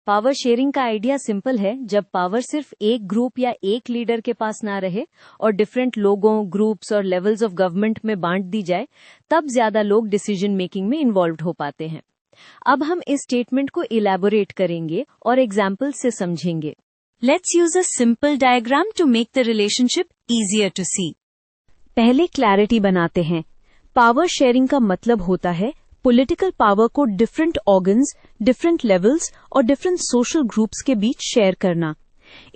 Power sharing का idea simple है। जब पावर सिर्फ एक ग्रुप या एक लीडर के पास ना रहे और डिफरेंट लोगों, ग्रुप्स और लेवल्स ऑफ गवर्नमेंट में बांट दी जाए, तब ज्यादा लोग डिसीजन मेकिंग में इन्वॉल्व हो पाते हैं। अब हम इस स्टेटमेंट को इलैबोरेट करेंगे और एग्जाम्पल से समझेंगे। Let's use a simple diagram to make the relationship easier to see. पहले क्लैरिटी बनाते हैं। पावर शेयरिंग का मतलब होता है पॉलिटिकल पावर को डिफरेंट ऑर्गन्स, डिफरेंट लेवल्स और डिफरेंट सोशल ग्रुप्स के बीच शेयर करना।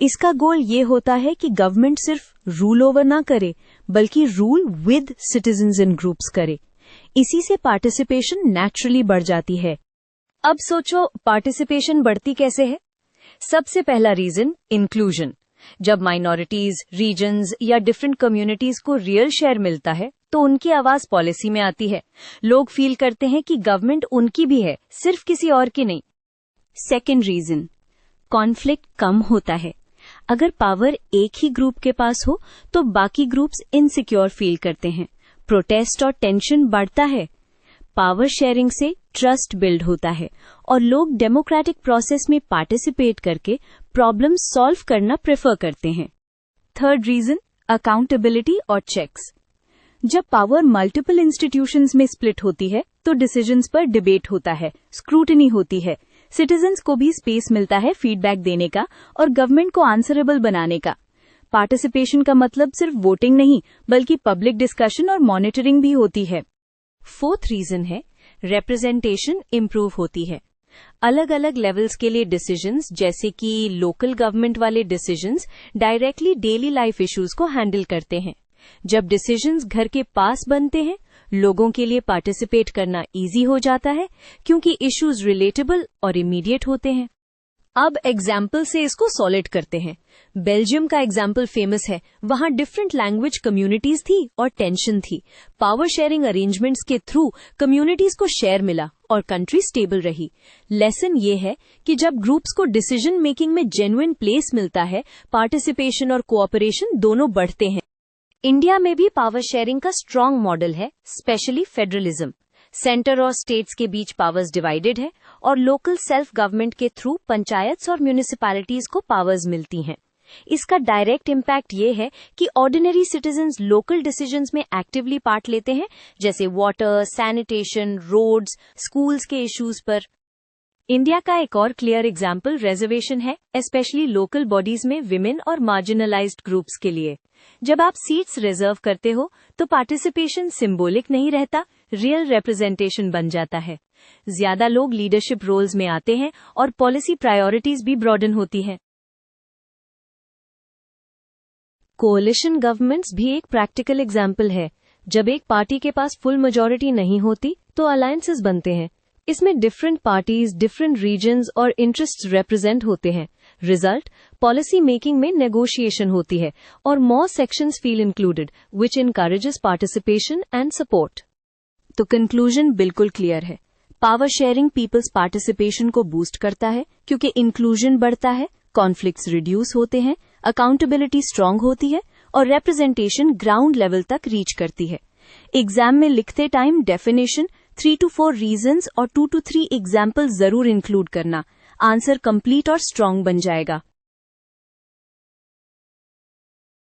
इसका गोल ये होता है कि गवर्नमेंट सिर्फ रूल ओवर ना करे, बल्कि rule with citizens in groups करे। इसी से पार्टिसिपेशन नेचुरली बढ़ जाती है। अब सोचो, पार्टिसिपेशन बढ़ती कैसे है? सबसे पहला रीजन इंक्लूजन। जब माइनॉरिटीज, रीजन्स या डिफरेंट कम्युनिटीज को रियल शेयर मिलता है तो उनकी आवाज पॉलिसी में आती है। लोग फील करते हैं कि गवर्नमेंट उनकी भी है, सिर्फ किसी और की नहीं। सेकेंड रीजन, कॉन्फ्लिक्ट कम होता है। अगर पावर एक ही ग्रुप के पास हो तो बाकी ग्रुप्स इनसिक्योर फील करते हैं, प्रोटेस्ट और टेंशन बढ़ता है। पावर शेयरिंग से ट्रस्ट बिल्ड होता है और लोग डेमोक्रेटिक प्रोसेस में पार्टिसिपेट करके प्रॉब्लम सॉल्व करना प्रेफर करते हैं। थर्ड रीजन, अकाउंटेबिलिटी और चेक्स। जब पावर मल्टीपल इंस्टीट्यूशंस में स्प्लिट होती है तो डिसीजंस पर डिबेट होता है, स्क्रूटिनी होती है। सिटीजन्स को भी स्पेस मिलता है फीडबैक देने का और गवर्नमेंट को आंसरेबल बनाने का। पार्टिसिपेशन का मतलब सिर्फ वोटिंग नहीं, बल्कि पब्लिक डिस्कशन और मॉनिटरिंग भी होती है। फोर्थ रीजन है रिप्रेजेंटेशन इम्प्रूव होती है। अलग अलग लेवल्स के लिए डिसीजंस, जैसे कि लोकल गवर्नमेंट वाले decisions, directly daily life issues को हैंडल करते हैं। जब डिसीजंस घर के पास बनते हैं, लोगों के लिए पार्टिसिपेट करना इजी हो जाता है, क्योंकि इश्यूज रिलेटेबल और इमीडिएट होते हैं। अब एग्जाम्पल से इसको सॉलिड करते हैं। बेल्जियम का एग्जाम्पल फेमस है। वहां डिफरेंट लैंग्वेज कम्युनिटीज थी और टेंशन थी। पावर शेयरिंग अरेंजमेंट्स के थ्रू कम्युनिटीज को शेयर मिला और कंट्री स्टेबल रही। लेसन ये है कि जब ग्रुप्स को डिसीजन मेकिंग में जेन्युइन प्लेस मिलता है, पार्टिसिपेशन और कोऑपरेशन दोनों बढ़ते हैं। इंडिया में भी पावर शेयरिंग का स्ट्रांग मॉडल है, स्पेशली फेडरलिज्म। सेंटर और स्टेट्स के बीच पावर्स डिवाइडेड है और लोकल सेल्फ गवर्नमेंट के थ्रू पंचायत्स और म्यूनिसिपैलिटीज को पावर्स मिलती हैं। इसका डायरेक्ट इम्पैक्ट ये है कि ऑर्डिनरी सिटीजन्स लोकल डिसीजंस में एक्टिवली पार्ट लेते हैं, जैसे वाटर, सैनिटेशन, रोड्स, स्कूल्स के इश्यूज पर। इंडिया का एक और क्लियर एग्जाम्पल रिजर्वेशन है, स्पेशली लोकल बॉडीज में विमेन और मार्जिनलाइज्ड ग्रुप्स के लिए। जब आप सीट्स रिजर्व करते हो तो पार्टिसिपेशन सिंबॉलिक नहीं रहता, रियल रिप्रेजेंटेशन बन जाता है। ज्यादा लोग लीडरशिप रोल्स में आते हैं और पॉलिसी प्रायोरिटीज भी ब्रॉडन होती है। कोalition गवर्नमेंट्स भी एक प्रैक्टिकल एग्जाम्पल है। जब एक पार्टी के पास फुल मेजॉरिटी नहीं होती तो अलायंसेस बनते हैं। इसमें डिफरेंट पार्टीज, डिफरेंट रीजन्स और इंटरेस्ट्स रिप्रेजेंट होते हैं। रिजल्ट, पॉलिसी मेकिंग में नेगोशिएशन होती है और more sections feel included, which encourages participation and support. तो कंक्लूजन बिल्कुल क्लियर है। पावर शेयरिंग पीपल्स पार्टिसिपेशन को बूस्ट करता है क्योंकि इंक्लूजन बढ़ता है, कॉन्फ्लिक्ट्स रिड्यूस होते हैं, अकाउंटेबिलिटी स्ट्रांग होती है और रिप्रेजेंटेशन ग्राउंड लेवल तक रीच करती है। एग्जाम में लिखते टाइम डेफिनेशन, 3 to 4 रीजंस और 2 to 3 एग्जाम्पल जरूर इंक्लूड करना। आंसर कंप्लीट और स्ट्रांग बन जाएगा।